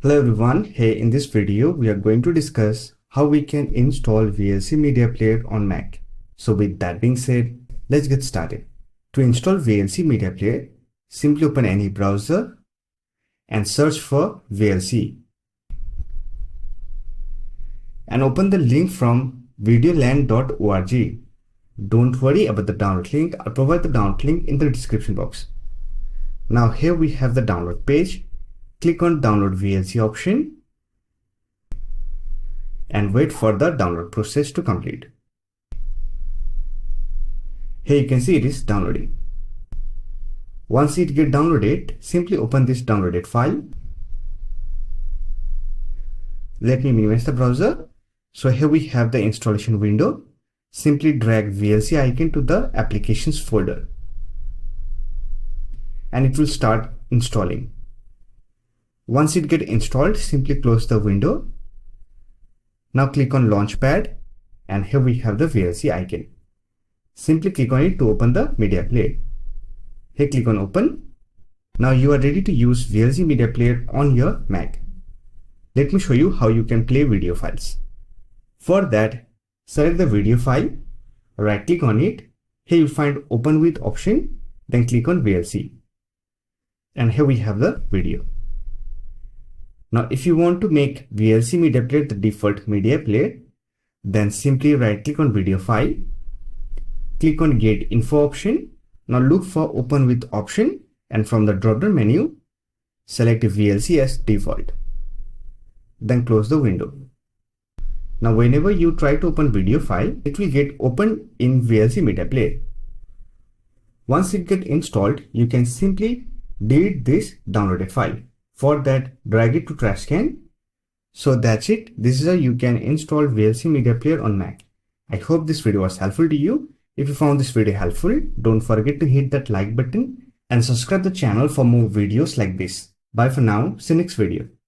Hello everyone, hey, in this video we are going to discuss how we can install VLC Media Player on Mac. So with that being said, let's get started. To install VLC Media Player, simply open any browser and search for VLC and open the link from videoland.org. Don't worry about the download link, I'll provide the download link in the description box. Now here we have the download page. Click on download VLC option and wait for the download process to complete. Here you can see it is downloading. Once it gets downloaded, simply open this downloaded file. Let me minimize the browser. So here we have the installation window. Simply drag VLC icon to the applications folder and it will start installing. Once it gets installed, simply close the window. Now click on Launchpad and here we have the VLC icon. Simply click on it to open the media player. Here click on Open. Now you are ready to use VLC Media Player on your Mac. Let me show you how you can play video files. For that, select the video file, right click on it. Here you find Open with option, then click on VLC. And here we have the video. Now, if you want to make VLC Media Player the default media player, then simply right click on video file, click on get info option. Now look for open with option and from the drop down menu, select VLC as default. Then close the window. Now whenever you try to open video file, it will get opened in VLC Media Player. Once it gets installed, you can simply delete this downloaded file. For that, drag it to trash can. So that's it. This is how you can install VLC Media Player on Mac. I hope this video was helpful to you. If you found this video helpful, don't forget to hit that like button and subscribe the channel for more videos like this. Bye for now. See you next video.